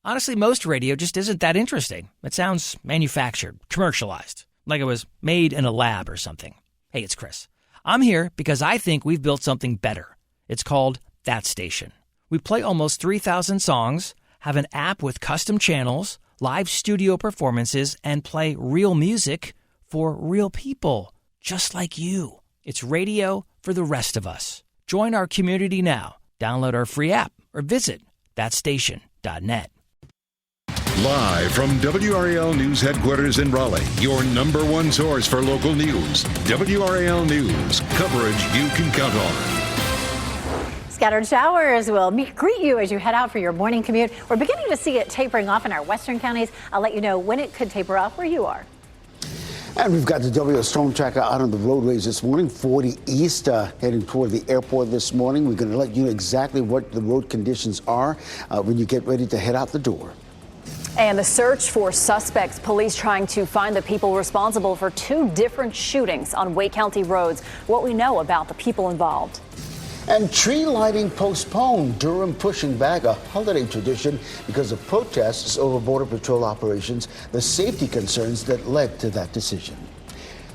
Honestly, most radio just isn't that interesting. It sounds manufactured, commercialized, like it was made in a lab or something. Hey, it's Chris. I'm here because I think we've built something better. It's called That Station. We play almost 3,000 songs, have an app with custom channels, live studio performances, and play real music for real people, just like you. It's radio for the rest of us. Join our community now. Download our free app or visit thatstation.net. Live from WRAL News Headquarters in Raleigh, your number one source for local news. WRAL News, coverage you can count on. Scattered showers will greet you as you head out for your morning commute. We're beginning to see it tapering off in our western counties. I'll let you know when it could taper off where you are. And we've got the WRAL storm tracker out on the roadways this morning. 40 east heading toward the airport this morning. We're going to let you know exactly what the road conditions are when you get ready to head out the door. And the search for suspects, police trying to find the people responsible for 2 different shootings on Wake County roads. What we know about the people involved. And tree lighting postponed. Durham pushing back a holiday tradition because of protests over Border Patrol operations, the safety concerns that led to that decision.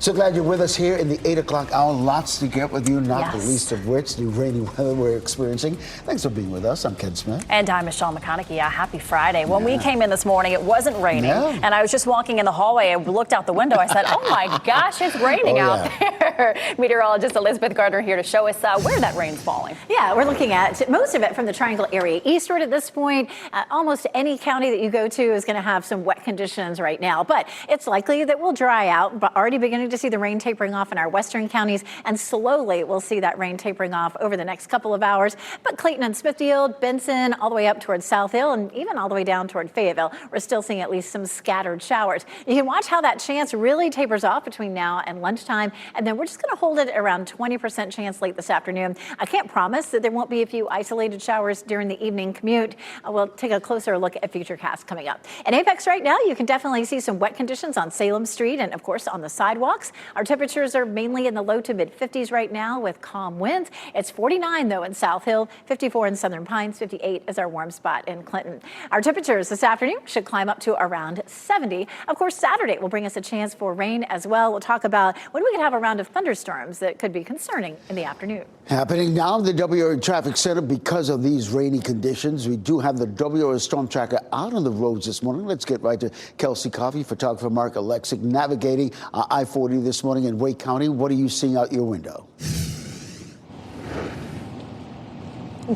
So glad you're with us here in the 8 o'clock hour. Lots to get with you, not the least of which the rainy weather we're experiencing. Thanks for being with us. I'm Ken Smith. And I'm Michelle McConaughey. Happy Friday. When we came in this morning, it wasn't raining. And I was just walking in the hallway. I looked out the window. I said, oh, my gosh, it's raining out there. Meteorologist Elizabeth Gardner here to show us where that rain's falling. Yeah, we're looking at most of it from the Triangle area eastward at this point. Almost any county that you go to is going to have some wet conditions right now. But it's likely that we'll dry out, but already beginning to see the rain tapering off in our western counties, and slowly we'll see that rain tapering off over the next couple of hours. But Clayton and Smithfield, Benson, all the way up towards South Hill, and even all the way down toward Fayetteville, we're still seeing at least some scattered showers. You can watch how that chance really tapers off between now and lunchtime, and then we're just going to hold it around 20% chance late this afternoon. I can't promise that there won't be a few isolated showers during the evening commute. We'll take a closer look at Futurecast coming up. In Apex right now, you can definitely see some wet conditions on Salem Street and, of course, on the sidewalks. Our temperatures are mainly in the low to mid 50s right now with calm winds. It's 49, though, in South Hill, 54 in Southern Pines, 58 is our warm spot in Clinton. Our temperatures this afternoon should climb up to around 70. Of course, Saturday will bring us a chance for rain as well. We'll talk about when we could have a round of thunderstorms that could be concerning in the afternoon. Happening now in the WRAL Traffic Center because of these rainy conditions. We do have the WRAL storm tracker out on the roads this morning. Let's get right to Kelsey Coffey, photographer Mark Alexic, navigating I-40 this morning in Wake County. What are you seeing out your window?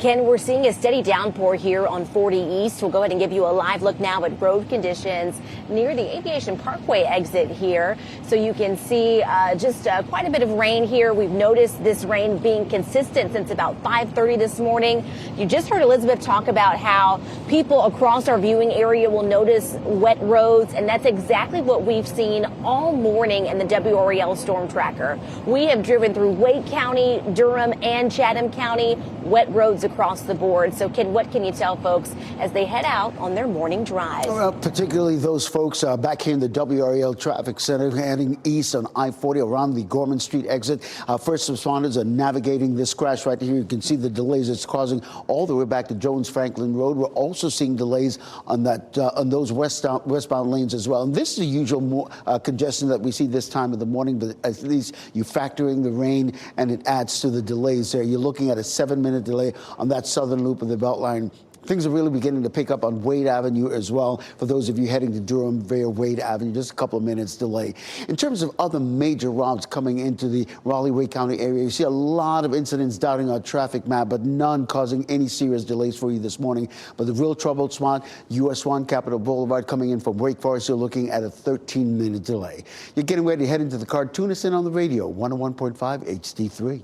Ken, we're seeing a steady downpour here on 40 East. We'll go ahead and give you a live look now at road conditions near the Aviation Parkway exit here. So you can see just quite a bit of rain here. We've noticed this rain being consistent since about 5:30 this morning. You just heard Elizabeth talk about how people across our viewing area will notice wet roads, and that's exactly what we've seen all morning in the WRAL storm tracker. We have driven through Wake County, Durham, and Chatham County, wet roads across the board. So, Ken, what can you tell folks as they head out on their morning drive? Well, particularly those folks back here in the WRAL Traffic Center heading east on I-40 around the Gorman Street exit. First responders are navigating this crash right here. You can see the delays it's causing all the way back to Jones Franklin Road. We're also seeing delays on that on those westbound lanes as well. And this is the usual congestion that we see this time of the morning, but at least you factor in the rain and it adds to the delays there. You're looking at a 7-minute delay on that southern loop of the Beltline. Things are really beginning to pick up on Wade Avenue as well. For those of you heading to Durham via Wade Avenue, just a couple of minutes delay. In terms of other major routes coming into the Raleigh-Wake County area, you see a lot of incidents dotting our traffic map, but none causing any serious delays for you this morning. But the real troubled spot, US 1 Capitol Boulevard coming in from Wake Forest, you're looking at a 13-minute delay. You're getting ready to head into the car. Tune us in on the radio, 101.5 HD3.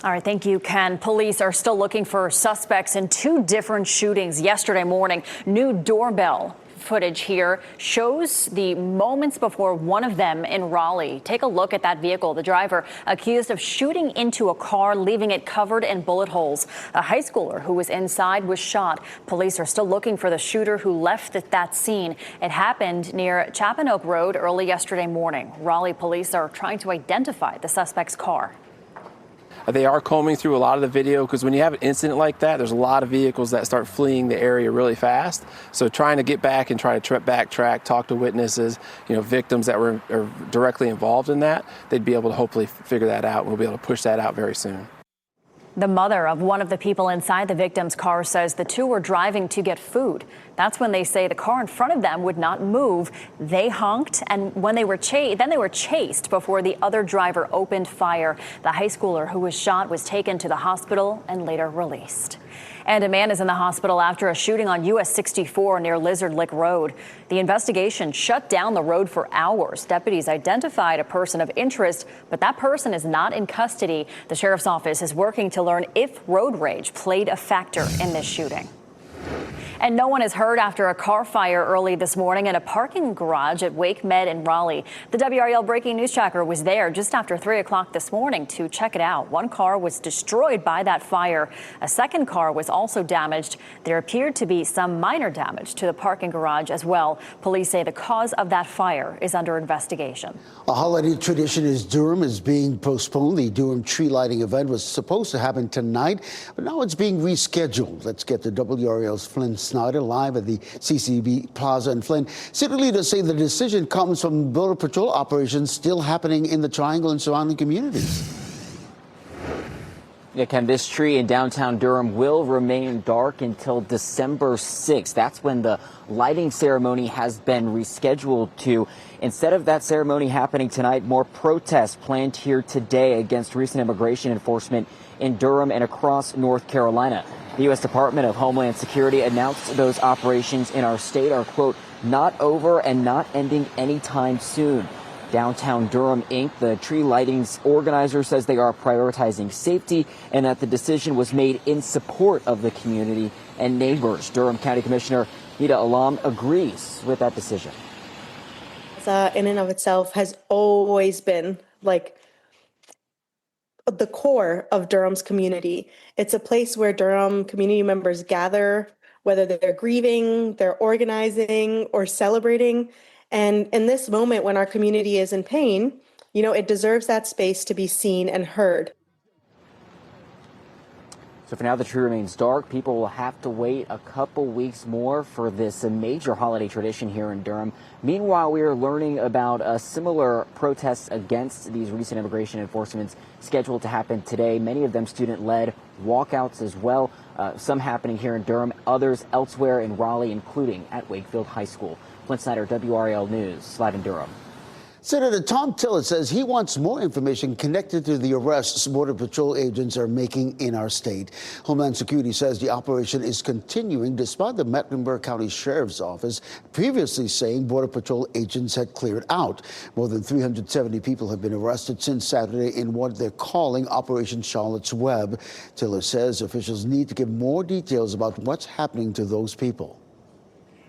All right, thank you, Ken. Police are still looking for suspects in 2 different shootings yesterday morning. New doorbell footage here shows the moments before one of them in Raleigh. Take a look at that vehicle. The driver accused of shooting into a car, leaving it covered in bullet holes. A high schooler who was inside was shot. Police are still looking for the shooter who left at that scene. It happened near Chapin Oak Road early yesterday morning. Raleigh police are trying to identify the suspect's car. They are combing through a lot of the video because when you have an incident like that, there's a lot of vehicles that start fleeing the area really fast. So trying to get back and try to backtrack, talk to witnesses, victims that were directly involved in that, they'd be able to hopefully figure that out, and we'll be able to push that out very soon. The mother of one of the people inside the victim's car says the two were driving to get food. That's when they say the car in front of them would not move. They honked, and when they were chased before the other driver opened fire. The high schooler who was shot was taken to the hospital and later released. And a man is in the hospital after a shooting on US 64 near Lizard Lick Road. The investigation shut down the road for hours. Deputies identified a person of interest, but that person is not in custody. The sheriff's office is working to learn if road rage played a factor in this shooting. And no one is hurt after a car fire early this morning in a parking garage at Wake Med in Raleigh. The WRAL Breaking News Tracker was there just after 3 o'clock this morning to check it out. One car was destroyed by that fire. A second car was also damaged. There appeared to be some minor damage to the parking garage as well. Police say the cause of that fire is under investigation. A holiday tradition in Durham is being postponed. The Durham tree lighting event was supposed to happen tonight, but now it's being rescheduled. Let's get to WRAL's Flynn Snyder live at the CCB Plaza in Flynn. City leaders say the decision comes from Border Patrol operations still happening in the Triangle and surrounding communities. Yeah, Ken, this tree in downtown Durham will remain dark until December 6th. That's when the lighting ceremony has been rescheduled to. Instead of that ceremony happening tonight, more protests planned here today against recent immigration enforcement in Durham and across North Carolina. The U.S. Department of Homeland Security announced those operations in our state are, quote, not over and not ending anytime soon. Downtown Durham Inc., the tree lighting's organizer, says they are prioritizing safety and that the decision was made in support of the community and neighbors. Durham County Commissioner Nita Alam agrees with that decision. In and of itself has always been like the core of Durham's community. It's a place where Durham community members gather, whether they're grieving, they're organizing, or celebrating. And in this moment when our community is in pain, it deserves that space to be seen and heard. So for now, the tree remains dark. People will have to wait a couple weeks more for this major holiday tradition here in Durham. Meanwhile, we are learning about similar protests against these recent immigration enforcements scheduled to happen today. Many of them student-led walkouts as well. Some happening here in Durham, others elsewhere in Raleigh, including at Wakefield High School. Flynn Snyder, WRAL News, live in Durham. Senator Tom Tillis says he wants more information connected to the arrests Border Patrol agents are making in our state. Homeland Security says the operation is continuing despite the Mecklenburg County Sheriff's Office previously saying Border Patrol agents had cleared out. More than 370 people have been arrested since Saturday in what they're calling Operation Charlotte's Web. Tillis says officials need to give more details about what's happening to those people.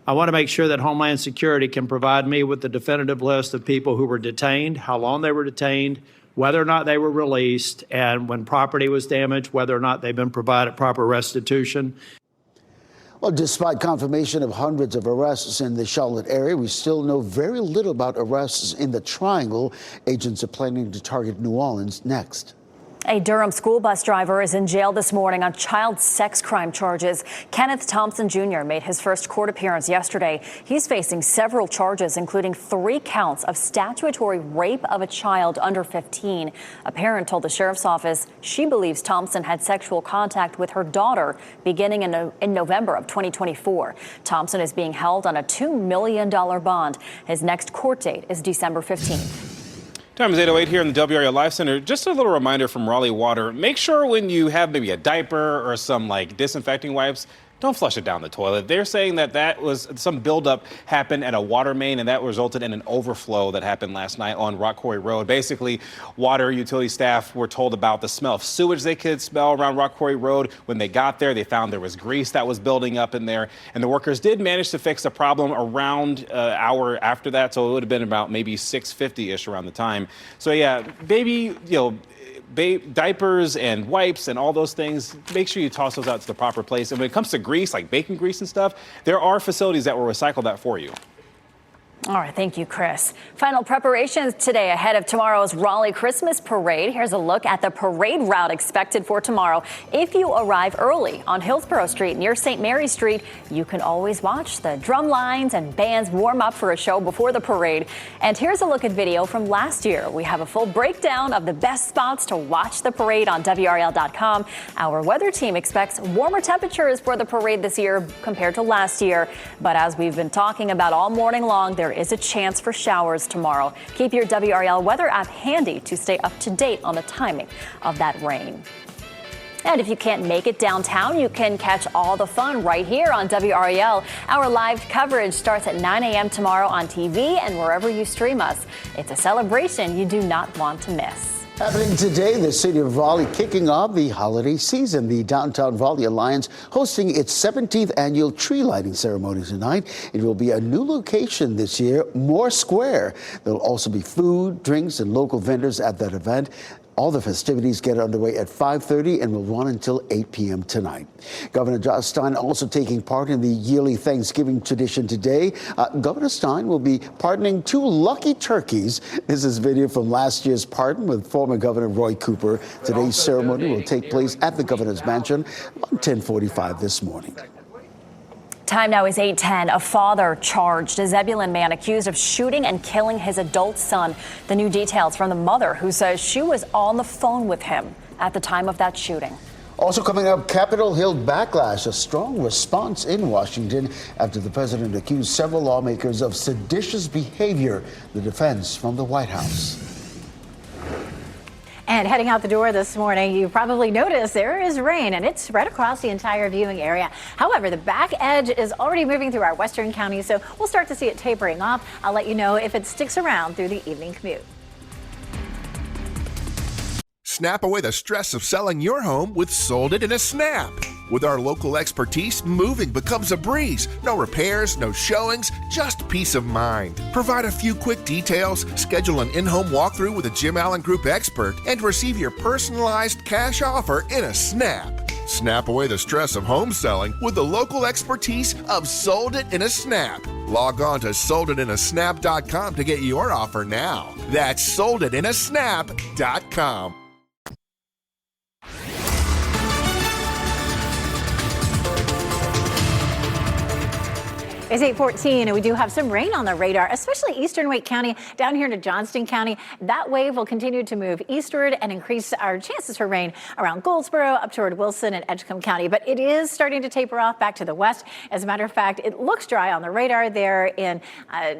I want to make sure that Homeland Security can provide me with the definitive list of people who were detained, how long they were detained, whether or not they were released, and when property was damaged, whether or not they've been provided proper restitution. Well, despite confirmation of hundreds of arrests in the Charlotte area, we still know very little about arrests in the Triangle. Agents are planning to target New Orleans next. A Durham school bus driver is in jail this morning on child sex crime charges. Kenneth Thompson Jr. made his first court appearance yesterday. He's facing several charges, including 3 counts of statutory rape of a child under 15. A parent told the sheriff's office she believes Thompson had sexual contact with her daughter beginning in November of 2024. Thompson is being held on a $2 million bond. His next court date is December 15th. Time is 8:08 here in the WRAL Live Center. Just a little reminder from Raleigh Water. Make sure when you have maybe a diaper or some disinfecting wipes, don't flush it down the toilet. They're saying that was some buildup happened at a water main, and that resulted in an overflow that happened last night on Rock Quarry Road. Basically, water utility staff were told about the smell of sewage they could smell around Rock Quarry Road. When they got there, they found there was grease that was building up in there, and the workers did manage to fix the problem around an hour after that, so it would have been about maybe 6:50-ish around the time. So yeah, maybe, diapers and wipes and all those things, make sure you toss those out to the proper place. And when it comes to grease, like bacon grease and stuff, there are facilities that will recycle that for you. All right, thank you, Chris. Final preparations today ahead of tomorrow's Raleigh Christmas Parade. Here's a look at the parade route expected for tomorrow. If you arrive early on Hillsborough Street near St. Mary Street, you can always watch the drum lines and bands warm up for a show before the parade. And here's a look at video from last year. We have a full breakdown of the best spots to watch the parade on WRAL.com. Our weather team expects warmer temperatures for the parade this year compared to last year. But as we've been talking about all morning long, there is a chance for showers tomorrow. Keep your WRAL weather app handy to stay up to date on the timing of that rain. And if you can't make it downtown, you can catch all the fun right here on WRAL. Our live coverage starts at 9 a.m. tomorrow on TV and wherever you stream us. It's a celebration you do not want to miss. Happening today, the city of Raleigh kicking off the holiday season. The Downtown Raleigh Alliance hosting its 17th annual tree lighting ceremony tonight. It will be a new location this year, more square. There will also be food, drinks, and local vendors at that event. All the festivities get underway at 5:30 and will run until 8 p.m. tonight. Governor Josh Stein also taking part in the yearly Thanksgiving tradition today. Governor Stein will be pardoning 2 lucky turkeys. This is video from last year's pardon with former Governor Roy Cooper. Today's ceremony will take place at the governor's mansion around 10:45 this morning. Time now is 8:10. A father charged, a Zebulon man accused of shooting and killing his adult son. The new details from the mother, who says she was on the phone with him at the time of that shooting. Also coming up, Capitol Hill backlash, a strong response in Washington after the president accused several lawmakers of seditious behavior. The defense from the White House. And heading out the door this morning, you probably noticed there is rain, and it's spread across the entire viewing area. However, the back edge is already moving through our western counties, so we'll start to see it tapering off. I'll let you know if it sticks around through the evening commute. Snap away the stress of selling your home with Sold It in a Snap. With our local expertise, moving becomes a breeze. No repairs, no showings, just peace of mind. Provide a few quick details, schedule an in-home walkthrough with a Jim Allen Group expert, and receive your personalized cash offer in a snap. Snap away the stress of home selling with the local expertise of Sold It in a Snap. Log on to soldititinasnap.com to get your offer now. That's soldititinasnap.com. It's 8:14, and we do have some rain on the radar, especially eastern Wake County down here to Johnston County. That wave will continue to move eastward and increase our chances for rain around Goldsboro, up toward Wilson and Edgecombe County. But it is starting to taper off back to the west. As a matter of fact, it looks dry on the radar there in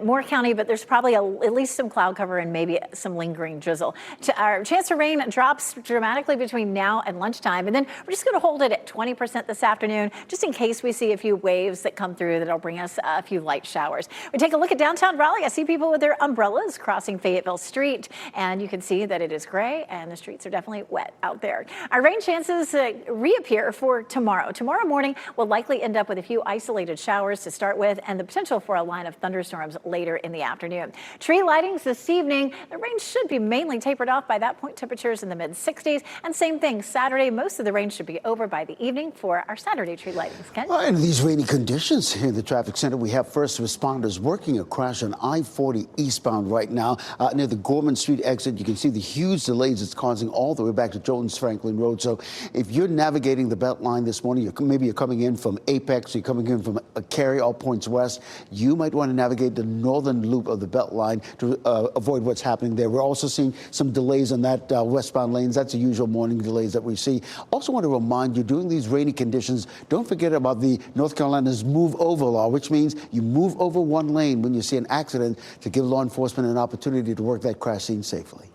Moore County, but there's probably at least some cloud cover and maybe some lingering drizzle. Our chance of rain drops dramatically between now and lunchtime, and then we're just going to hold it at 20% this afternoon, just in case we see a few waves that come through that'll bring us a few light showers. We take a look at downtown Raleigh. I see people with their umbrellas crossing Fayetteville Street, and you can see that it is gray and the streets are definitely wet out there. Our rain chances reappear for tomorrow. Tomorrow morning will likely end up with a few isolated showers to start with, and the potential for a line of thunderstorms later in the afternoon. Tree lightings this evening. The rain should be mainly tapered off by that point. Temperatures in the mid-60s, and same thing Saturday. Most of the rain should be over by the evening for our Saturday tree lightings. Ken? Well, in these rainy conditions here in the traffic center, we have first responders working a crash on I-40 eastbound right now near the Gorman Street exit. You can see the huge delays it's causing all the way back to Jones Franklin Road. So if you're navigating the Beltline this morning, maybe you're coming in from Apex, you're coming in from Cary, all points west, you might want to navigate the northern loop of the Beltline to avoid what's happening there. We're also seeing some delays on that westbound lanes. That's the usual morning delays that we see. Also want to remind you, during these rainy conditions, don't forget about the North Carolina's move over law, which means you move over one lane when you see an accident to give law enforcement an opportunity to work that crash scene safely.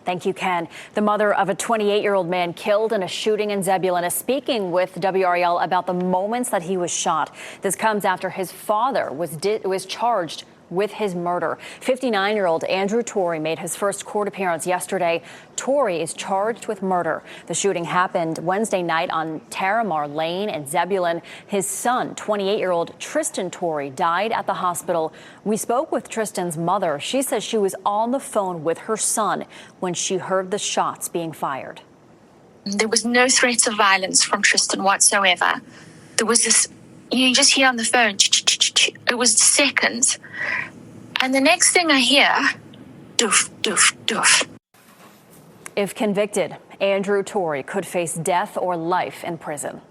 Thank you, Ken. The mother of a 28-year-old man killed in a shooting in Zebulon is speaking with WRAL about the moments that he was shot. This comes after his father was charged with his murder. 59-year-old Andrew Torrey made his first court appearance yesterday. Torrey is charged with murder. The shooting happened Wednesday night on Taramar Lane in Zebulon. His son, 28-year-old Tristan Torrey, died at the hospital. We spoke with Tristan's mother. She says she was on the phone with her son when she heard the shots being fired. There was no threat of violence from Tristan whatsoever. There was this, you just hear on the phone, It was seconds. And the next thing I hear, doof, doof, doof. If convicted, Andrew Torrey could face death or life in prison.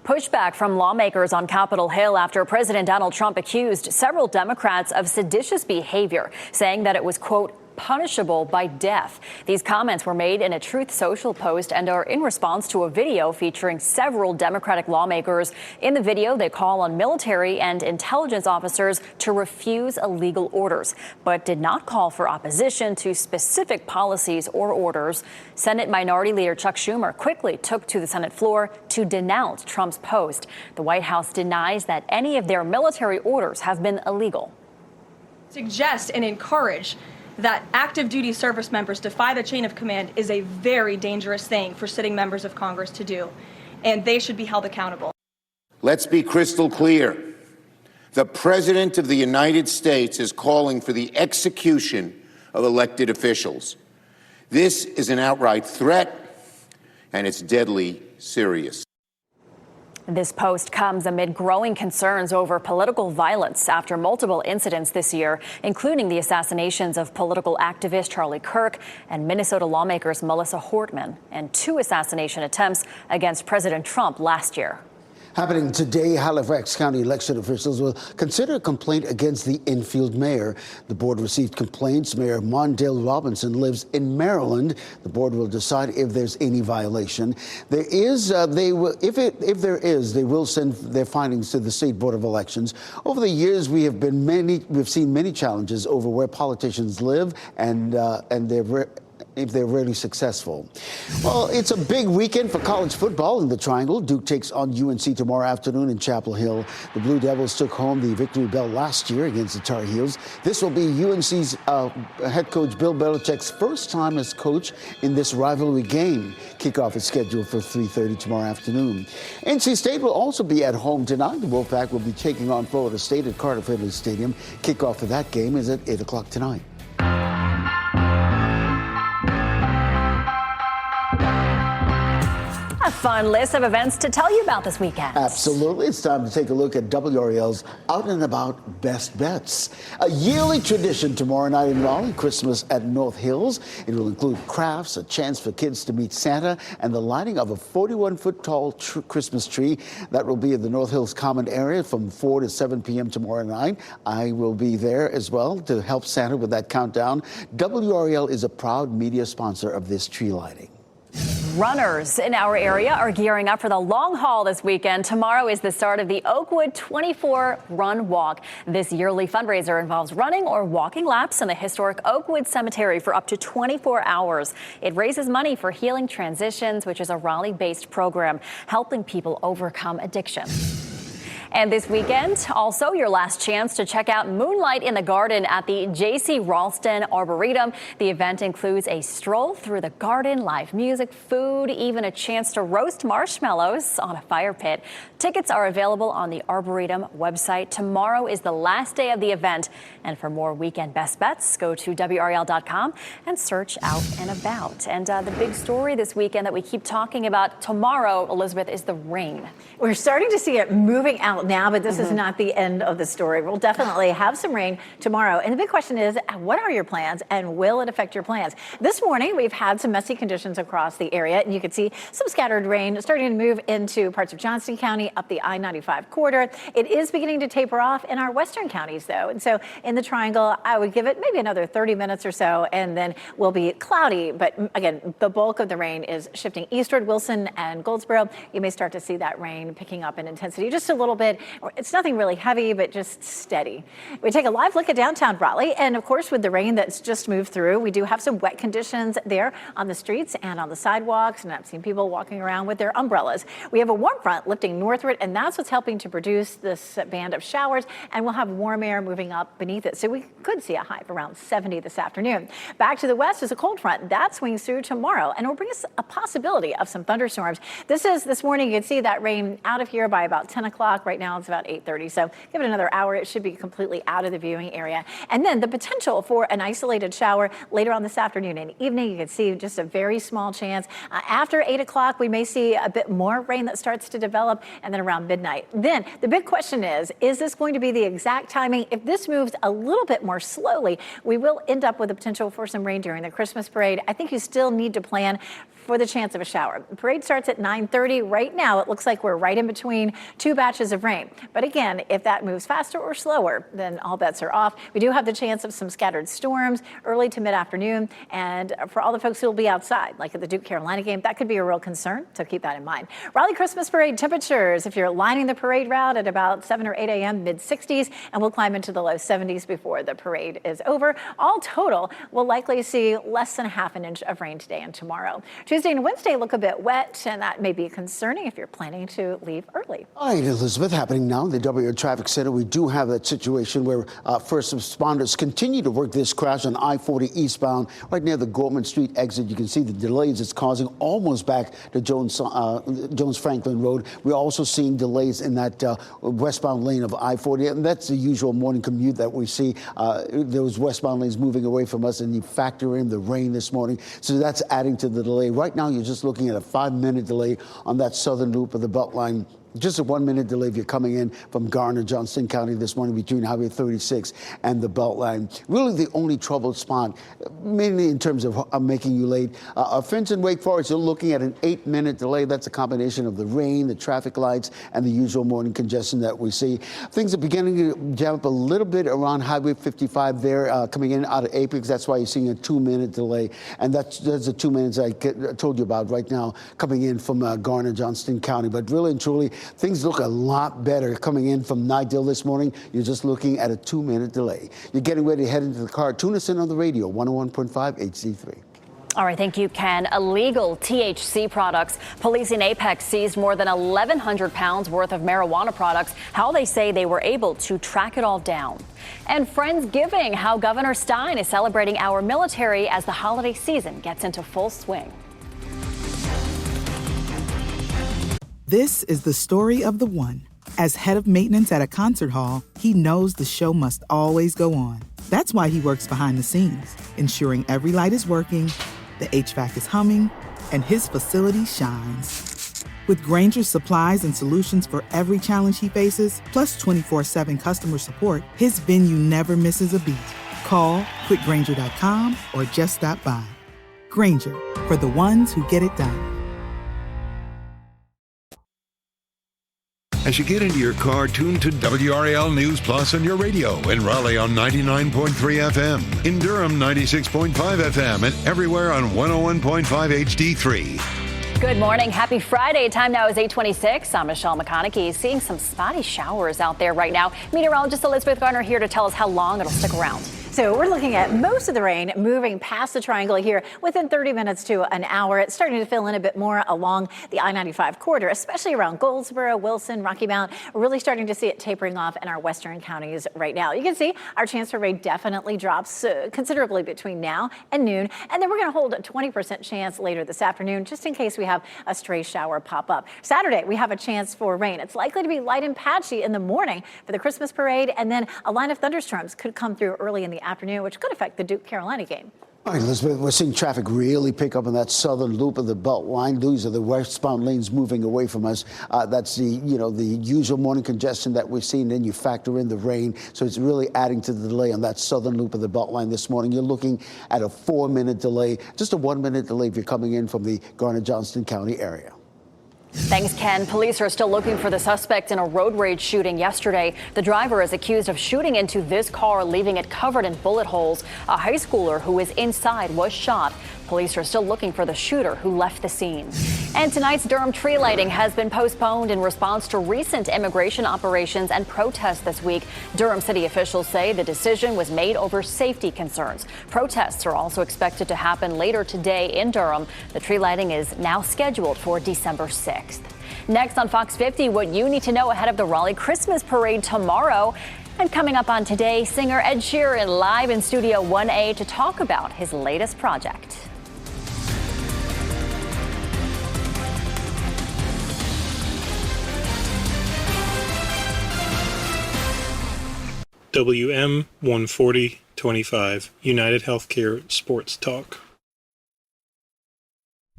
Pushback from lawmakers on Capitol Hill after President Donald Trump accused several Democrats of seditious behavior, saying that it was, quote, punishable by death. These comments were made in a Truth Social post and are in response to a video featuring several Democratic lawmakers. In the video, they call on military and intelligence officers to refuse illegal orders, but did not call for opposition to specific policies or orders. Senate Minority Leader Chuck Schumer quickly took to the Senate floor to denounce Trump's post. The White House denies that any of their military orders have been illegal. Suggest and encourage that active duty service members defy the chain of command is a very dangerous thing for sitting members of Congress to do, and they should be held accountable. Let's be crystal clear. The President of the United States is calling for the execution of elected officials. This is an outright threat, and it's deadly serious. This post comes amid growing concerns over political violence after multiple incidents this year, including the assassinations of political activist Charlie Kirk and Minnesota lawmakers Melissa Hortman, and 2 assassination attempts against President Trump last year. Happening today, Halifax County election officials will consider a complaint against the Enfield mayor. The board received complaints. Mayor Mondale Robinson lives in Maryland. The board will decide if there's any violation. There is, if there is, they will send their findings to the State Board of Elections. Over the years, we've seen many challenges over where politicians live and if they're really successful. Well, it's a big weekend for college football in the Triangle. Duke takes on UNC tomorrow afternoon in Chapel Hill. The Blue Devils took home the victory bell last year against the Tar Heels. This will be UNC's head coach Bill Belichick's first time as coach in this rivalry game. Kickoff is scheduled for 3:30 tomorrow afternoon. NC State will also be at home tonight. The Wolfpack will be taking on Florida State at Carter Finley Stadium. Kickoff for that game is at 8 o'clock tonight. A fun list of events to tell you about this weekend. Absolutely. It's time to take a look at WRAL's Out and About Best Bets. A yearly tradition tomorrow night in Raleigh, Christmas at North Hills. It will include crafts, a chance for kids to meet Santa, and the lighting of a 41-foot tall Christmas tree that will be in the North Hills Common area from 4 to 7 p.m. tomorrow night. I will be there as well to help Santa with that countdown. WRAL is a proud media sponsor of this tree lighting. Runners in our area are gearing up for the long haul this weekend. Tomorrow is the start of the Oakwood 24 Run Walk. This yearly fundraiser involves running or walking laps in the historic Oakwood Cemetery for up to 24 hours. It raises money for Healing Transitions, which is a Raleigh-based program helping people overcome addiction. And this weekend, also your last chance to check out Moonlight in the Garden at the J.C. Ralston Arboretum. The event includes a stroll through the garden, live music, food, even a chance to roast marshmallows on a fire pit. Tickets are available on the Arboretum website. Tomorrow is the last day of the event. And for more weekend best bets, go to WRAL.com and search Out and About. And the big story this weekend that we keep talking about tomorrow, Elizabeth, is the rain. We're starting to see it moving out now, but this is not the end of the story. We'll definitely have some rain tomorrow. And the big question is, what are your plans and will it affect your plans? This morning, we've had some messy conditions across the area, and you can see some scattered rain starting to move into parts of Johnston County up the I-95 corridor. It is beginning to taper off in our western counties, though. And so in the Triangle, I would give it maybe another 30 minutes or so, and then we'll be cloudy. But again, the bulk of the rain is shifting eastward. Wilson and Goldsboro, you may start to see that rain picking up in intensity just a little bit. It's nothing really heavy, but just steady. We take a live look at downtown Raleigh. And of course, with the rain that's just moved through, we do have some wet conditions there on the streets and on the sidewalks. And I've seen people walking around with their umbrellas. We have a warm front lifting northward, and that's what's helping to produce this band of showers. And we'll have warm air moving up beneath it. So we could see a high of around 70 this afternoon. Back to the west is a cold front that swings through tomorrow and will bring us a possibility of some thunderstorms. This morning, you can see that rain out of here by about 10 o'clock. Right right now. It's about 8:30. So give it another hour. It should be completely out of the viewing area. And then the potential for an isolated shower later on this afternoon and evening. You can see just a very small chance. After 8 o'clock, we may see a bit more rain that starts to develop, and then around midnight. Then the big question is this going to be the exact timing? If this moves a little bit more slowly, we will end up with the potential for some rain during the Christmas parade. I think you still need to plan for the chance of a shower. The parade starts at 9:30. Right now, it looks like we're right in between two batches of rain. But again, if that moves faster or slower, then all bets are off. We do have the chance of some scattered storms early to mid-afternoon. And for all the folks who will be outside, like at the Duke Carolina game, that could be a real concern. So keep that in mind. Raleigh Christmas Parade temperatures, if you're lining the parade route at about 7 or 8 a.m., mid-60s, and we'll climb into the low 70s before the parade is over. All total, we'll likely see less than half an inch of rain today and tomorrow. Tuesday and Wednesday look a bit wet, and that may be concerning if you're planning to leave early. All right, Elizabeth, happening now in the WRAL Traffic Center. We do have that situation where first responders continue to work this crash on I-40 eastbound right near the Gorman Street exit. You can see the delays it's causing almost back to Jones Franklin Road. We're also seeing delays in that westbound lane of I-40, and that's the usual morning commute that we see. Those westbound lanes moving away from us, and you factor in the rain this morning, so that's adding to the delay. Right now, you're just looking at a 5-minute delay on that southern loop of the Beltline. Just a 1-minute delay if you're coming in from Garner, Johnston County this morning between Highway 36 and the Beltline. Really the only troubled spot, mainly in terms of making you late. Fenton, Wake Forest, you're looking at an 8-minute delay. That's a combination of the rain, the traffic lights, and the usual morning congestion that we see. Things are beginning to jam up a little bit around Highway 55 there, coming in out of Apex. That's why you're seeing a 2-minute delay. And that's the 2 minutes I told you about right now coming in from Garner, Johnston County. But really and truly, things look a lot better coming in from Nidell this morning. You're just looking at a 2-minute delay. You're getting ready to head into the car. Tune us in on the radio, 101.5 HD3. All right, thank you, Ken. Illegal THC products. Police in Apex seized more than 1,100 pounds worth of marijuana products. How they say they were able to track it all down. And Friendsgiving, how Governor Stein is celebrating our military as the holiday season gets into full swing. This is the story of the one. As head of maintenance at a concert hall, he knows the show must always go on. That's why he works behind the scenes, ensuring every light is working, the HVAC is humming, and his facility shines. With Grainger's supplies and solutions for every challenge he faces, plus 24/7 customer support, his venue never misses a beat. Call quickgrainger.com or just stop by. Grainger, for the ones who get it done. As you get into your car, tune to WRAL News Plus on your radio. In Raleigh on 99.3 FM. In Durham, 96.5 FM. And everywhere on 101.5 HD3. Good morning. Happy Friday. Time now is 8:26. I'm Michelle McConaughey. Seeing some spotty showers out there right now. Meteorologist Elizabeth Garner here to tell us how long it'll stick around. So we're looking at most of the rain moving past the triangle here within 30 minutes to an hour. It's starting to fill in a bit more along the I-95 corridor, especially around Goldsboro, Wilson, Rocky Mount. We're really starting to see it tapering off in our western counties right now. You can see our chance for rain definitely drops considerably between now and noon. And then we're going to hold a 20% chance later this afternoon, just in case we have a stray shower pop up. Saturday, we have a chance for rain. It's likely to be light and patchy in the morning for the Christmas parade. And then a line of thunderstorms could come through early in the afternoon, which could affect the Duke Carolina game. All right, Elizabeth, we're seeing traffic really pick up on that southern loop of the Beltline. These are the westbound lanes moving away from us. That's the usual morning congestion that we've seen. Then you factor in the rain, so it's really adding to the delay on that southern loop of the Beltline this morning. You're looking at a 4-minute delay, just a 1-minute delay if you're coming in from the Garner-Johnston County area. Thanks, Ken. Police are still looking for the suspect in a road rage shooting yesterday. The driver is accused of shooting into this car, leaving it covered in bullet holes. A high schooler who was inside was shot. Police are still looking for the shooter who left the scene. And tonight's Durham tree lighting has been postponed in response to recent immigration operations and protests this week. Durham city officials say the decision was made over safety concerns. Protests are also expected to happen later today in Durham. The tree lighting is now scheduled for December 6th. Next on Fox 50, what you need to know ahead of the Raleigh Christmas Parade tomorrow. And coming up on Today, singer Ed Sheeran live in Studio 1A to talk about his latest project. WM 14025, United Healthcare Sports Talk.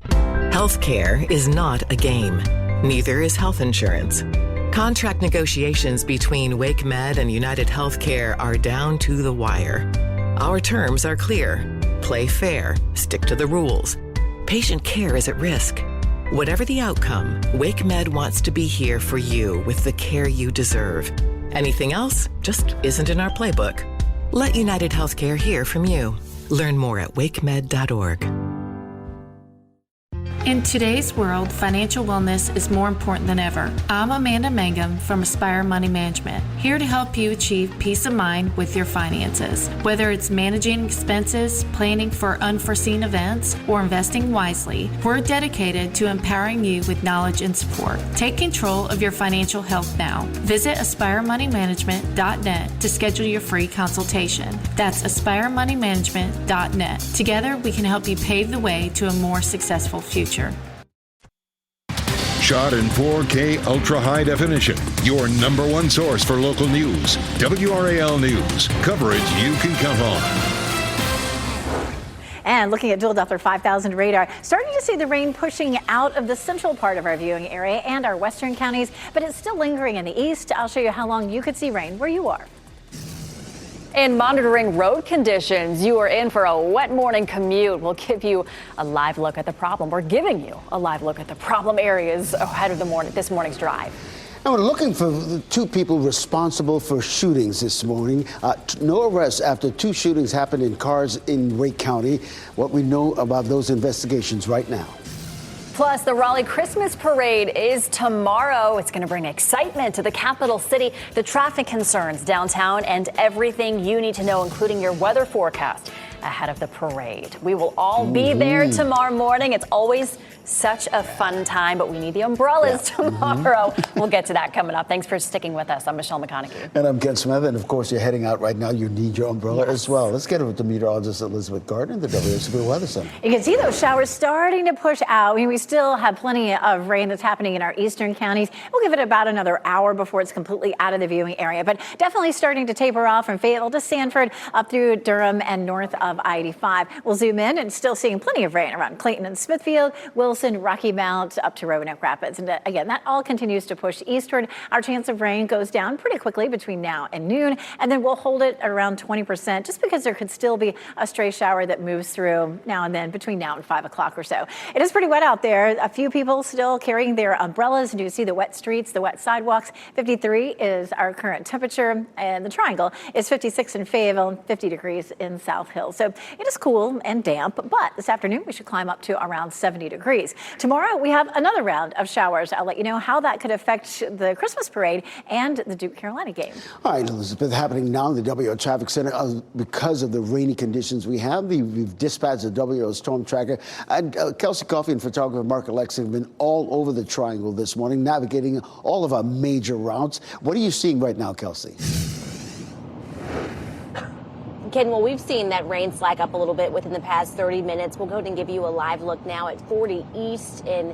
Healthcare is not a game. Neither is health insurance. Contract negotiations between WakeMed and United Healthcare are down to the wire. Our terms are clear. Play fair. Stick to the rules. Patient care is at risk. Whatever the outcome, WakeMed wants to be here for you with the care you deserve. Anything else just isn't in our playbook. Let United Healthcare hear from you. Learn more at wakemed.org. In today's world, financial wellness is more important than ever. I'm Amanda Mangum from Aspire Money Management, here to help you achieve peace of mind with your finances. Whether it's managing expenses, planning for unforeseen events, or investing wisely, we're dedicated to empowering you with knowledge and support. Take control of your financial health now. Visit AspireMoneyManagement.net to schedule your free consultation. That's AspireMoneyManagement.net. Together, we can help you pave the way to a more successful future. Shot in 4K ultra high definition. Your number one source for local news. WRAL News. Coverage you can count on. And looking at dual Doppler 5000 radar, starting to see the rain pushing out of the central part of our viewing area and our western counties, but it's still lingering in the east. I'll show you how long you could see rain where you are. In monitoring road conditions, you are in for a wet morning commute. We'll give you a live look at the problem. We're giving you a live look at the problem areas ahead of this morning's drive. And we're looking for the two people responsible for shootings this morning. No arrests after two shootings happened in cars in Wake County. What we know about those investigations right now. Plus, the Raleigh Christmas Parade is tomorrow. It's going to bring excitement to the capital city, the traffic concerns downtown, and everything you need to know, including your weather forecast ahead of the parade. We will all be there tomorrow morning. It's always such a fun time, but we need the umbrellas tomorrow. We'll get to that coming up. Thanks for sticking with us. I'm Michelle McConaughey. And I'm Ken Smith. And of course, you're heading out right now. You need your umbrella as well. Let's get it with the meteorologist Elizabeth Gardner in the WSB Weather Center. You can see those showers starting to push out. I mean, we still have plenty of rain that's happening in our eastern counties. We'll give it about another hour before it's completely out of the viewing area, but definitely starting to taper off from Fayetteville to Sanford up through Durham and north of I-85. We'll zoom in and still seeing plenty of rain around Clayton and Smithfield, Wilson, Rocky Mount, up to Roanoke Rapids. And again, that all continues to push eastward. Our chance of rain goes down pretty quickly between now and noon, and then we'll hold it at around 20% just because there could still be a stray shower that moves through now and then between now and 5 o'clock or so. It is pretty wet out there. A few people still carrying their umbrellas, and you see the wet streets, the wet sidewalks. 53 is our current temperature, and the Triangle is 56 in Fayetteville and 50 degrees in South Hill. So it is cool and damp, but this afternoon we should climb up to around 70 degrees. Tomorrow we have another round of showers. I'll let you know how that could affect the Christmas parade and the Duke Carolina game. All right, Elizabeth, happening now in the WO Traffic Center because of the rainy conditions we have. We've dispatched the WO Storm Tracker. And Kelsey Coffey and photographer Mark Alexie have been all over the Triangle this morning, navigating all of our major routes. What are you seeing right now, Kelsey? Ken, well, we've seen that rain slack up a little bit within the past 30 minutes. We'll go ahead and give you a live look now at 40 East in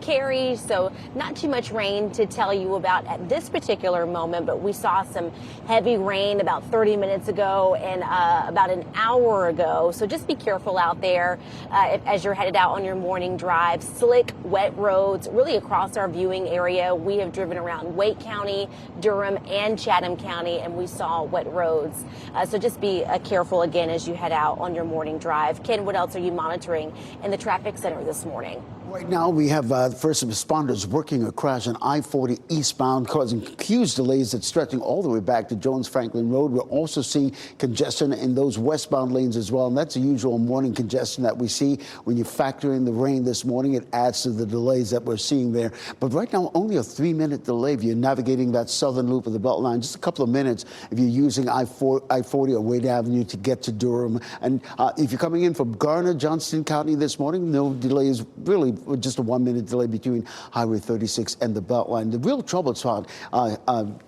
Cary. So not too much rain to tell you about at this particular moment, but we saw some heavy rain about 30 minutes ago and about an hour ago. So just be careful out there as you're headed out on your morning drive. Slick, wet roads really across our viewing area. We have driven around Wake County, Durham, and Chatham County, and we saw wet roads. So just be careful again as you head out on your morning drive. Ken, what else are you monitoring in the traffic center this morning? Right now, we have first responders working a crash on I-40 eastbound, causing huge delays that's stretching all the way back to Jones-Franklin Road. We're also seeing congestion in those westbound lanes as well, and that's the usual morning congestion that we see. When you factor in the rain this morning, it adds to the delays that we're seeing there. But right now, only a 3-minute delay if you're navigating that southern loop of the Beltline. Just a couple of minutes if you're using I-40 or Wade Avenue to get to Durham. And if you're coming in from Garner, Johnston County this morning, no delays really with just a 1 minute delay between Highway 36 and the Beltline. The real trouble is found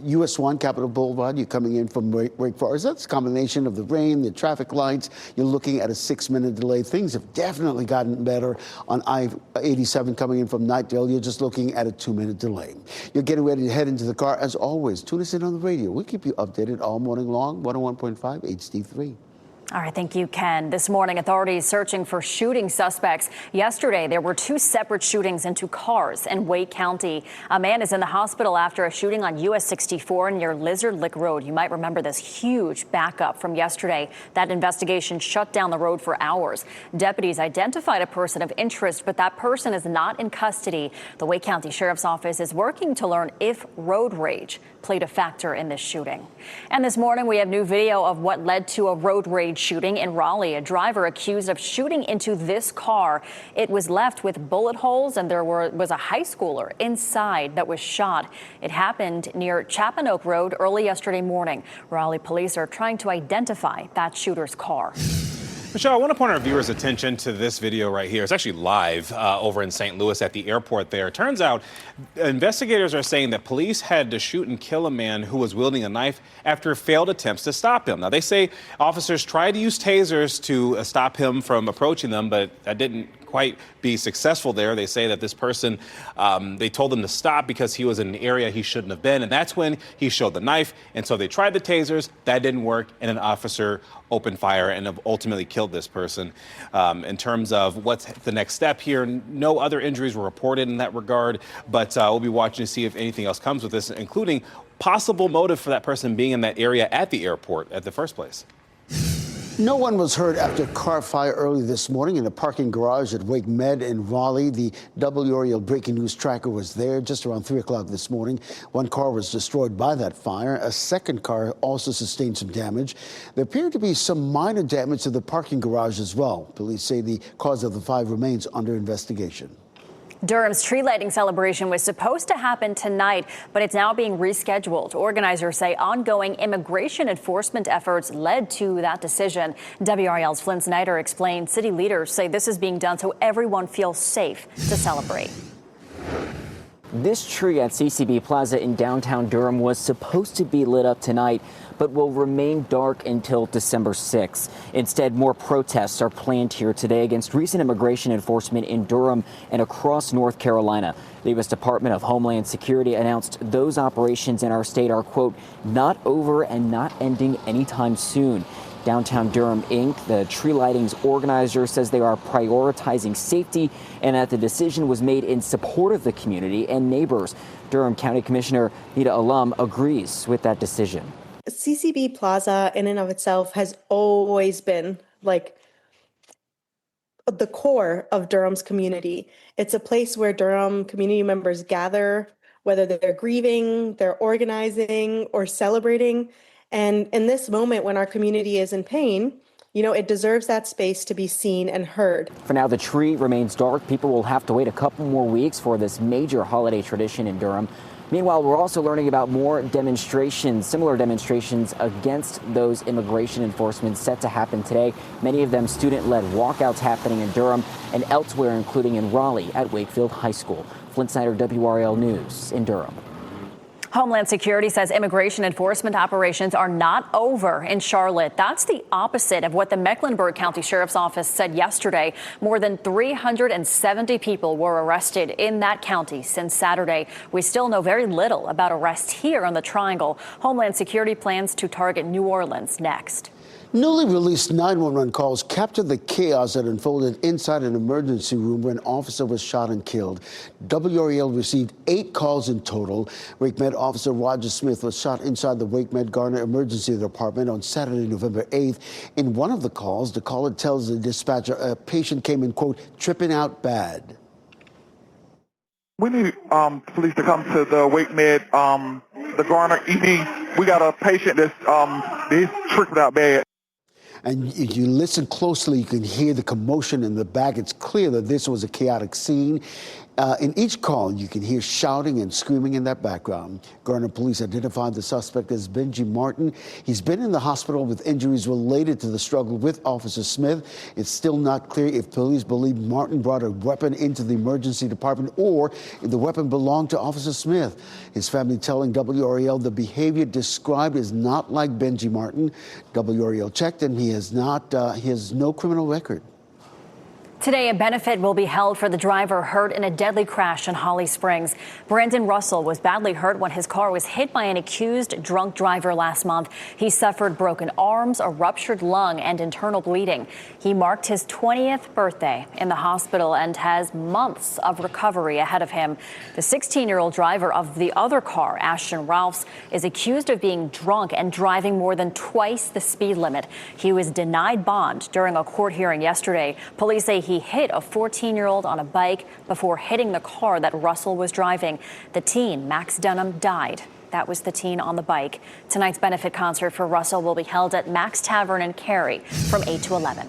US 1 Capitol Boulevard. You're coming in from Wake Forest. That's a combination of the rain, the traffic lights. You're looking at a 6-minute delay. Things have definitely gotten better on I-87 coming in from Knightdale. You're just looking at a 2-minute delay. You're getting ready to head into the car. As always, tune us in on the radio. We'll keep you updated all morning long. 101.5 HD3. All right, thank you, Ken. This morning, authorities searching for shooting suspects. Yesterday, there were 2 separate shootings into cars in Wake County. A man is in the hospital after a shooting on US 64 near Lizard Lick Road. You might remember this huge backup from yesterday. That investigation shut down the road for hours. Deputies identified a person of interest, but that person is not in custody. The Wake County Sheriff's Office is working to learn if road rage played a factor in this shooting. And this morning, we have new video of what led to a road rage shooting in Raleigh. A driver accused of shooting into this car. It was left with bullet holes, and there was a high schooler inside that was shot. It happened near Chapin Oak Road early yesterday morning. Raleigh police are trying to identify that shooter's car. Michelle, I want to point our viewers' attention to this video right here. It's actually live over in St. Louis at the airport there. It turns out investigators are saying that police had to shoot and kill a man who was wielding a knife after failed attempts to stop him. Now, they say officers tried to use tasers to stop him from approaching them, but that didn't quite be successful there. They say that this person, they told him to stop because he was in an area he shouldn't have been, and that's when he showed the knife. And so they tried the tasers, that didn't work, and an officer opened fire and ultimately killed this person. In terms of what's the next step here, no other injuries were reported in that regard, but we'll be watching to see if anything else comes with this, including possible motive for that person being in that area at the airport at the first place. No one was hurt after a car fire early this morning in a parking garage at Wake Med in Raleigh. The WRAL breaking news tracker was there just around 3 o'clock this morning. One car was destroyed by that fire. A second car also sustained some damage. There appeared to be some minor damage to the parking garage as well. Police say the cause of the fire remains under investigation. Durham's tree lighting celebration was supposed to happen tonight, but it's now being rescheduled. Organizers say ongoing immigration enforcement efforts led to that decision. WRAL's Flynn Snyder explained city leaders say this is being done so everyone feels safe to celebrate. This tree at CCB Plaza in downtown Durham was supposed to be lit up tonight, but will remain dark until December 6th. Instead, more protests are planned here today against recent immigration enforcement in Durham and across North Carolina. The U.S. Department of Homeland Security announced those operations in our state are, quote, not over and not ending anytime soon. Downtown Durham Inc., the tree lighting's organizer, says they are prioritizing safety and that the decision was made in support of the community and neighbors. Durham County Commissioner Nita Alum agrees with that decision. CCB Plaza in and of itself has always been like the core of Durham's community. It's a place where Durham community members gather, whether they're grieving, they're organizing, or celebrating. And in this moment when our community is in pain, you know, it deserves that space to be seen and heard. For now, the tree remains dark. People will have to wait a couple more weeks for this major holiday tradition in Durham. Meanwhile, we're also learning about more demonstrations, similar demonstrations against those immigration enforcement set to happen today. Many of them student-led walkouts happening in Durham and elsewhere, including in Raleigh at Wakefield High School. Flynn Snyder, WRAL News in Durham. Homeland Security says immigration enforcement operations are not over in Charlotte. That's the opposite of what the Mecklenburg County Sheriff's Office said yesterday. More than 370 people were arrested in that county since Saturday. We still know very little about arrests here on the Triangle. Homeland Security plans to target New Orleans next. Newly released 911 calls captured the chaos that unfolded inside an emergency room where an officer was shot and killed. WRAL received 8 calls in total. Wake Med officer Roger Smith was shot inside the Wake Med Garner Emergency Department on Saturday, November 8th. In one of the calls, the caller tells the dispatcher a patient came in, quote, tripping out bad. We need police to come to the Wake Med, the Garner ED. We got a patient that's he's tripped out bad. And if you listen closely, you can hear the commotion in the back. It's clear that this was a chaotic scene. In each call, you can hear shouting and screaming in that background. Garner police identified the suspect as Benji Martin. He's been in the hospital with injuries related to the struggle with Officer Smith. It's still not clear if police believe Martin brought a weapon into the emergency department or if the weapon belonged to Officer Smith. His family telling WRAL the behavior described is not like Benji Martin. WRAL checked and he has no criminal record. Today, a benefit will be held for the driver hurt in a deadly crash in Holly Springs. Brandon Russell was badly hurt when his car was hit by an accused drunk driver last month. He suffered broken arms, a ruptured lung, and internal bleeding. He marked his 20th birthday in the hospital and has months of recovery ahead of him. The 16-year-old driver of the other car, Ashton Ralphs, is accused of being drunk and driving more than twice the speed limit. He was denied bond during a court hearing yesterday. Police say he hit a 14-year-old on a bike before hitting the car that Russell was driving. The teen, Max Dunham, died. That was the teen on the bike. Tonight's benefit concert for Russell will be held at Max Tavern in Cary from 8 to 11.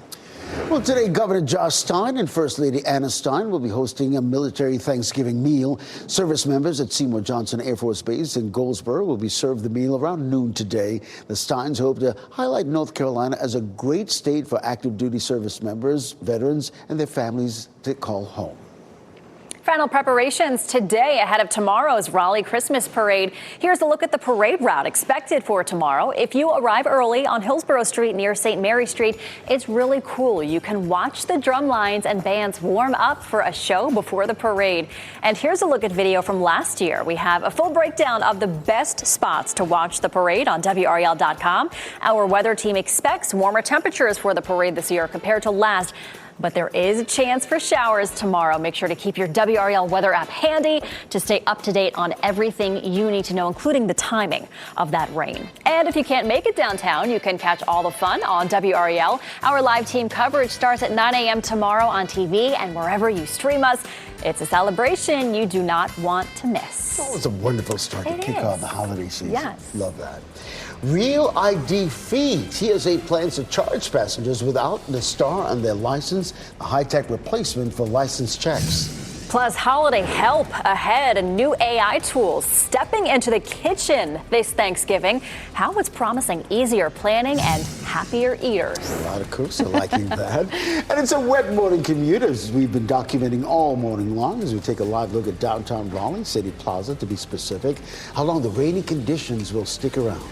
Well, today, Governor Josh Stein and First Lady Anna Stein will be hosting a military Thanksgiving meal. Service members at Seymour Johnson Air Force Base in Goldsboro will be served the meal around noon today. The Steins hope to highlight North Carolina as a great state for active duty service members, veterans, and their families to call home. Final preparations today ahead of tomorrow's Raleigh Christmas Parade. Here's a look at the parade route expected for tomorrow. If you arrive early on Hillsborough Street near St. Mary Street, it's really cool. You can watch the drum lines and bands warm up for a show before the parade. And here's a look at video from last year. We have a full breakdown of the best spots to watch the parade on WRAL.com. Our weather team expects warmer temperatures for the parade this year compared to last. But there is a chance for showers tomorrow. Make sure to keep your WRAL weather app handy to stay up to date on everything you need to know, including the timing of that rain. And if you can't make it downtown, you can catch all the fun on WRAL. Our live team coverage starts at 9 a.m. tomorrow on TV and wherever you stream us. It's a celebration you do not want to miss. Oh, it's a wonderful start to kick off the holiday season. Yes. Love that. Real ID fees. TSA plans to charge passengers without the star on their license, a high-tech replacement for license checks. Plus, holiday help ahead and new AI tools stepping into the kitchen this Thanksgiving. How it's promising easier planning and happier eaters. A lot of cooks are liking that. And it's a wet morning commute, as we've been documenting all morning long, as we take a live look at downtown Raleigh, City Plaza to be specific, how long the rainy conditions will stick around.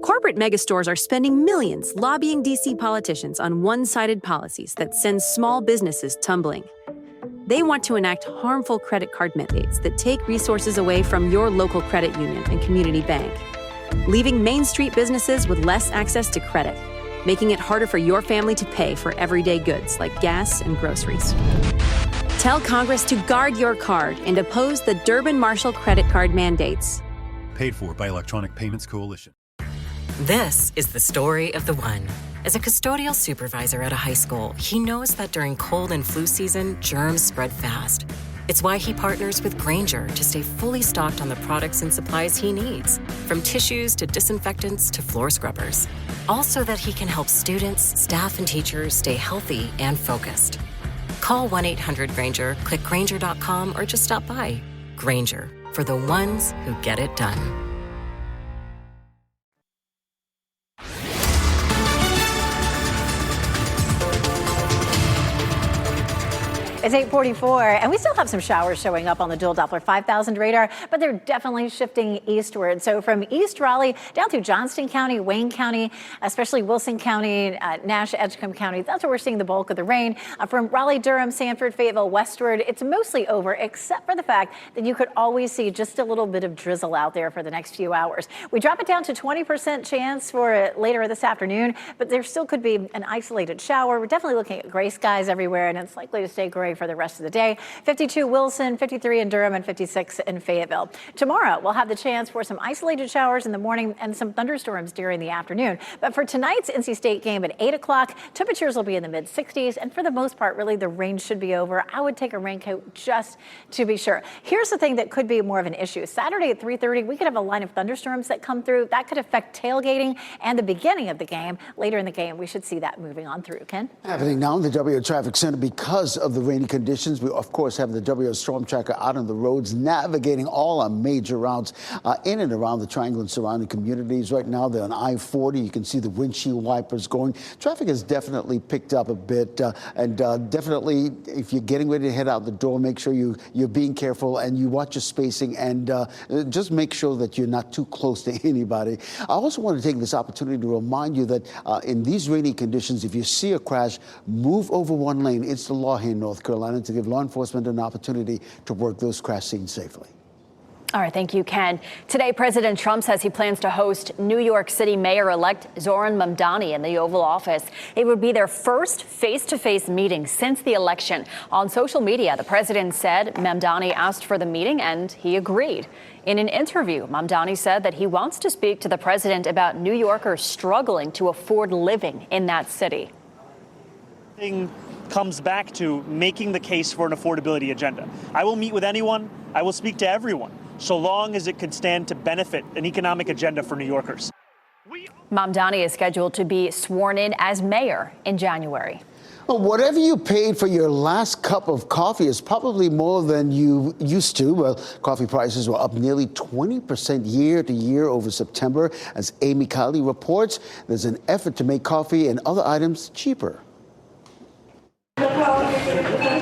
Corporate megastores are spending millions lobbying D.C. politicians on one-sided policies that send small businesses tumbling. They want to enact harmful credit card mandates that take resources away from your local credit union and community bank, leaving Main Street businesses with less access to credit, making it harder for your family to pay for everyday goods like gas and groceries. Tell Congress to guard your card and oppose the Durbin-Marshall credit card mandates. Paid for by Electronic Payments Coalition. This is the story of the one. As a custodial supervisor at a high school, he knows that during cold and flu season, germs spread fast. It's why he partners with Grainger to stay fully stocked on the products and supplies he needs, from tissues to disinfectants to floor scrubbers. All so that he can help students, staff, and teachers stay healthy and focused. Call 1-800-GRAINGER, click Grainger.com, or just stop by. Grainger, for the ones who get it done. It's 8:44, and we still have some showers showing up on the dual Doppler 5000 radar, but they're definitely shifting eastward. So from East Raleigh down through Johnston County, Wayne County, especially Wilson County, Nash, Edgecombe County, that's where we're seeing the bulk of the rain. From Raleigh, Durham, Sanford, Fayetteville, westward, it's mostly over, except for the fact that you could always see just a little bit of drizzle out there for the next few hours. We drop it down to 20% chance for it later this afternoon, but there still could be an isolated shower. We're definitely looking at gray skies everywhere, and it's likely to stay gray gray for the rest of the day. 52 Wilson, 53 in Durham, and 56 in Fayetteville. Tomorrow, we'll have the chance for some isolated showers in the morning and some thunderstorms during the afternoon. But for tonight's NC State game at 8 o'clock, temperatures will be in the mid-60s. And for the most part, really, the rain should be over. I would take a raincoat just to be sure. Here's the thing that could be more of an issue. Saturday at 3:30, we could have a line of thunderstorms that come through. That could affect tailgating and the beginning of the game. Later in the game, we should see that moving on through. Ken? Happening now in the WRAL Traffic Center because of the rainy conditions. We, of course, have the WRAL Storm Tracker out on the roads, navigating all our major routes in and around the Triangle and surrounding communities. Right now, they're on I-40. You can see the windshield wipers going. Traffic has definitely picked up a bit. Definitely, if you're getting ready to head out the door, make sure you're being careful and you watch your spacing and just make sure that you're not too close to anybody. I also want to take this opportunity to remind you that in these rainy conditions, if you see a crash, move over one lane. It's the law here in North Carolina to give law enforcement an opportunity to work those crash scenes safely. All right, thank you, Ken. Today, President Trump says he plans to host New York City Mayor-elect Zohran Mamdani in the Oval Office. It would be their first face-to-face meeting since the election. On social media, the president said Mamdani asked for the meeting and he agreed. In an interview, Mamdani said that he wants to speak to the president about New Yorkers struggling to afford living in that city. Comes back to making the case for an affordability agenda. I will meet with anyone. I will speak to everyone, so long as it could stand to benefit an economic agenda for New Yorkers. Mamdani is scheduled to be sworn in as mayor in January. Well, whatever you paid for your last cup of coffee is probably more than you used to. Well, coffee prices were up nearly 20% year to year over September. As Amy Kiley reports, there's an effort to make coffee and other items cheaper.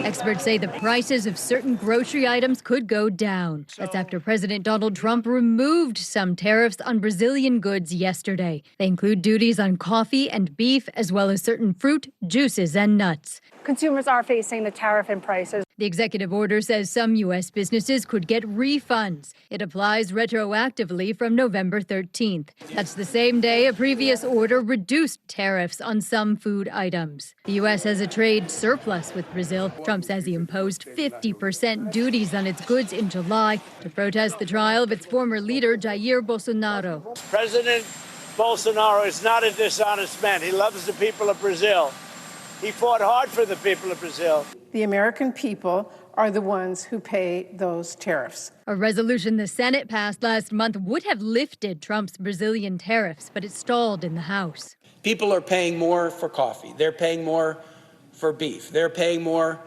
Experts say the prices of certain grocery items could go down. That's after President Donald Trump removed some tariffs on Brazilian goods yesterday. They include duties on coffee and beef, as well as certain fruit, juices, and nuts. Consumers are facing the tariff in prices. The executive order says some U.S. businesses could get refunds. It applies retroactively from November 13th. That's the same day a previous order reduced tariffs on some food items. The U.S. has a trade surplus with Brazil. Trump says he imposed 50% duties on its goods in July to protest the trial of its former leader, Jair Bolsonaro. President Bolsonaro is not a dishonest man. He loves the people of Brazil. He fought hard for the people of Brazil. The American people are the ones who pay those tariffs. A resolution the Senate passed last month would have lifted Trump's Brazilian tariffs, but it stalled in the House. People are paying more for coffee. They're paying more for beef. They're paying more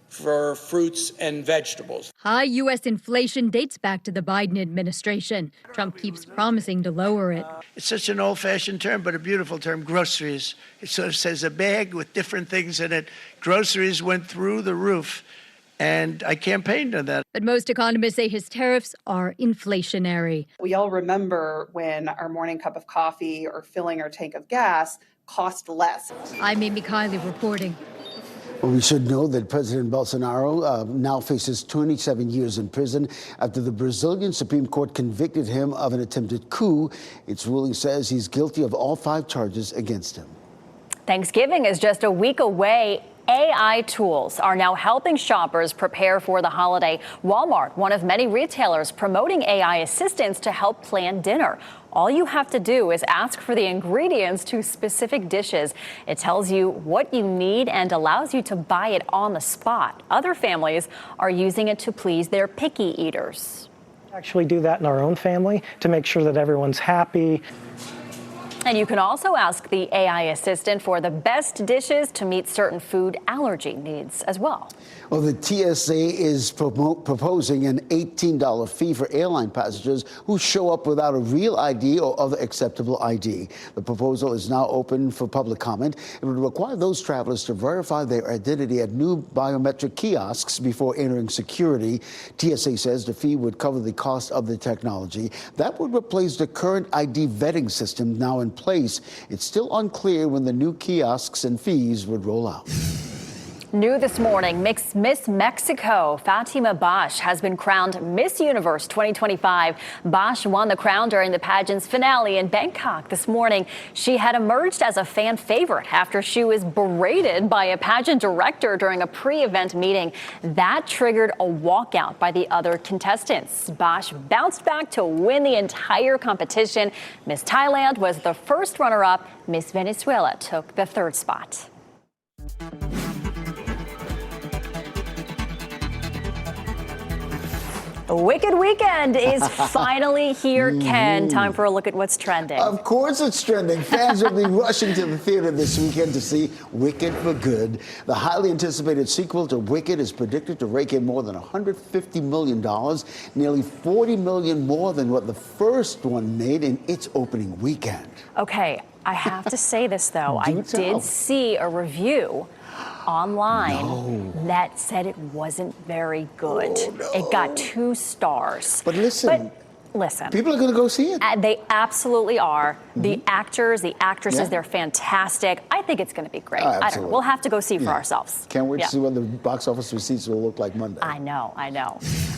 for fruits and vegetables. High U.S. inflation dates back to the Biden administration. Trump keeps promising to lower it. It's such an old-fashioned term, but a beautiful term, groceries. It sort of says a bag with different things in it. Groceries went through the roof, and I campaigned on that. But most economists say his tariffs are inflationary. We all remember when our morning cup of coffee or filling our tank of gas cost less. I'm Amy Kiley reporting. Well, we should know that President Bolsonaro now faces 27 years in prison after the Brazilian Supreme Court convicted him of an attempted coup. Its ruling says he's guilty of all 5 charges against him. Thanksgiving is just a week away. AI tools are now helping shoppers prepare for the holiday. Walmart, one of many retailers promoting AI assistants to help plan dinner. All you have to do is ask for the ingredients to specific dishes. It tells you what you need and allows you to buy it on the spot. Other families are using it to please their picky eaters. Actually do that in our own family to make sure that everyone's happy. And you can also ask the AI assistant for the best dishes to meet certain food allergy needs as well. Well, the TSA is proposing an $18 fee for airline passengers who show up without a real ID or other acceptable ID. The proposal is now open for public comment. It would require those travelers to verify their identity at new biometric kiosks before entering security. TSA says the fee would cover the cost of the technology. That would replace the current ID vetting system now in place. It's still unclear when the new kiosks and fees would roll out. New this morning, Miss Mexico Fatima Bosch has been crowned Miss Universe 2025. Bosch won the crown during the pageant's finale in Bangkok this morning. She had emerged as a fan favorite after she was berated by a pageant director during a pre-event meeting. That triggered a walkout by the other contestants. Bosch bounced back to win the entire competition. Miss Thailand was the first runner-up. Miss Venezuela took the third spot. Wicked Weekend is finally here, Ken. Time for a look at what's trending. Of course it's trending. Fans will be rushing to the theater this weekend to see Wicked for Good. The highly anticipated sequel to Wicked is predicted to rake in more than $150 million, nearly $40 million more than what the first one made in its opening weekend. Okay, I have to say this, though. I did see a review online that said it wasn't very good. It got 2 stars. But listen. People are going to go see it. They absolutely are. The actors, the actresses, they're fantastic. I think it's going to be great. I don't know. We'll have to go see for ourselves. Can't wait to see what the box office receipts will look like Monday. I know. All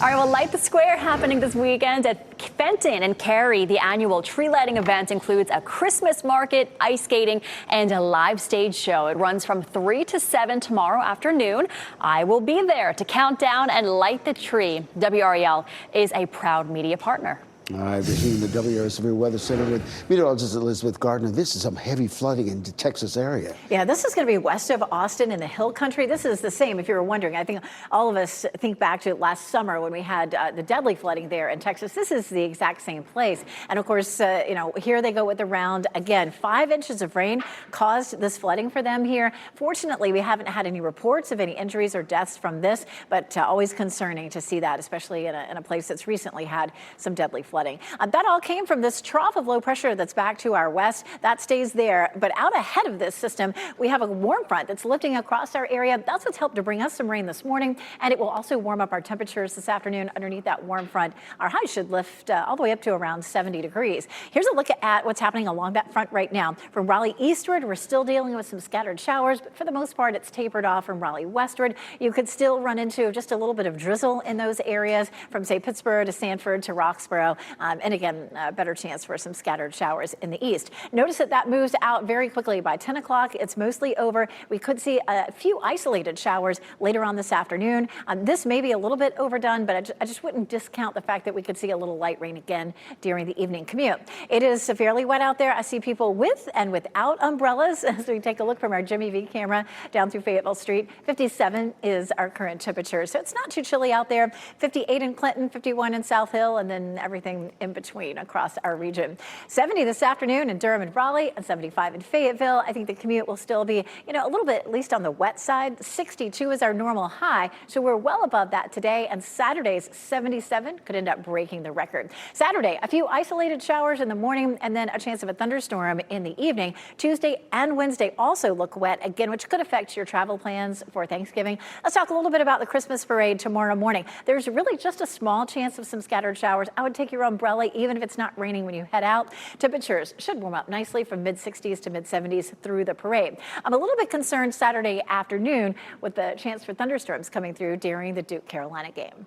right, well, Light the Square happening this weekend at Fenton and Cary. The annual tree lighting event includes a Christmas market, ice skating, and a live stage show. It runs from 3 to 7 tomorrow afternoon. I will be there to count down and light the tree. WRAL is a proud media partner. All right, we're here in the WRAL Severe Weather Center with meteorologist Elizabeth Gardner. This is some heavy flooding in the Texas area. Yeah, this is going to be west of Austin in the Hill Country. This is the same, if you were wondering. I think all of us think back to last summer when we had the deadly flooding there in Texas. This is the exact same place. And of course, here they go with the round. Again, 5 inches of rain caused this flooding for them here. Fortunately, we haven't had any reports of any injuries or deaths from this, but always concerning to see that, especially in a place that's recently had some deadly flooding. That all came from this trough of low pressure that's back to our west. That stays there. But out ahead of this system, we have a warm front that's lifting across our area. That's what's helped to bring us some rain this morning. And it will also warm up our temperatures this afternoon underneath that warm front. Our highs should lift all the way up to around 70 degrees. Here's a look at what's happening along that front right now. From Raleigh eastward, we're still dealing with some scattered showers, but for the most part, it's tapered off. From Raleigh westward, you could still run into just a little bit of drizzle in those areas from, say, Pittsburgh to Sanford to Roxborough. And again, a better chance for some scattered showers in the east. Notice that moves out very quickly. By 10 o'clock, it's mostly over. We could see a few isolated showers later on this afternoon. This may be a little bit overdone, but I just wouldn't discount the fact that we could see a little light rain again during the evening commute. It is severely wet out there. I see people with and without umbrellas as we take a look from our Jimmy V camera down through Fayetteville Street. 57 is our current temperature, so it's not too chilly out there. 58 in Clinton, 51 in South Hill, and then everything in between across our region. 70 this afternoon in Durham and Raleigh, and 75 in Fayetteville. I think the commute will still be, a little bit at least on the wet side. 62 is our normal high, so we're well above that today. And Saturday's 77 could end up breaking the record. Saturday, a few isolated showers in the morning, and then a chance of a thunderstorm in the evening. Tuesday and Wednesday also look wet again, which could affect your travel plans for Thanksgiving. Let's talk a little bit about the Christmas parade tomorrow morning. There's really just a small chance of some scattered showers. I would take your umbrella even if it's not raining when you head out. Temperatures should warm up nicely from mid-60s to mid-70s through the parade. I'm a little bit concerned Saturday afternoon with the chance for thunderstorms coming through during the Duke-Carolina game.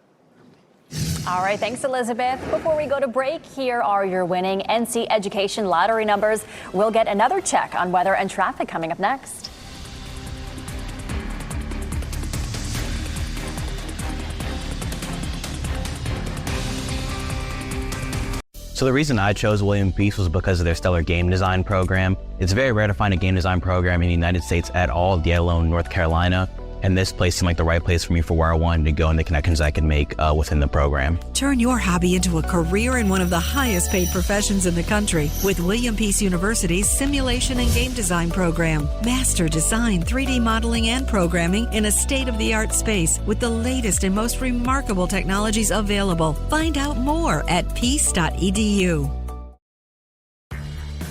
All right, thanks, Elizabeth. Before we go to break, here are your winning NC Education lottery numbers. We'll get another check on weather and traffic coming up next. So the reason I chose William Peace was because of their stellar game design program. It's very rare to find a game design program in the United States at all, let alone North Carolina. And this place seemed like the right place for me for where I wanted to go and the connections I could make within the program. Turn your hobby into a career in one of the highest paid professions in the country with William Peace University's Simulation and Game Design program. Master design, 3D modeling, and programming in a state-of-the-art space with the latest and most remarkable technologies available. Find out more at peace.edu.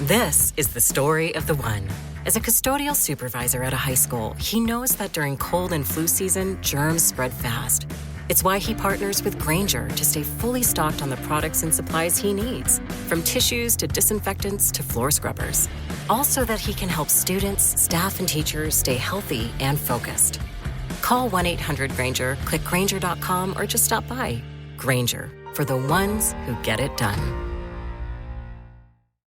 This is the story of the one. As a custodial supervisor at a high school, he knows that during cold and flu season, germs spread fast. It's why he partners with Grainger to stay fully stocked on the products and supplies he needs, from tissues to disinfectants to floor scrubbers. All so that he can help students, staff, and teachers stay healthy and focused. Call 1-800-GRANGER, click Granger.com, or just stop by. Granger, for the ones who get it done.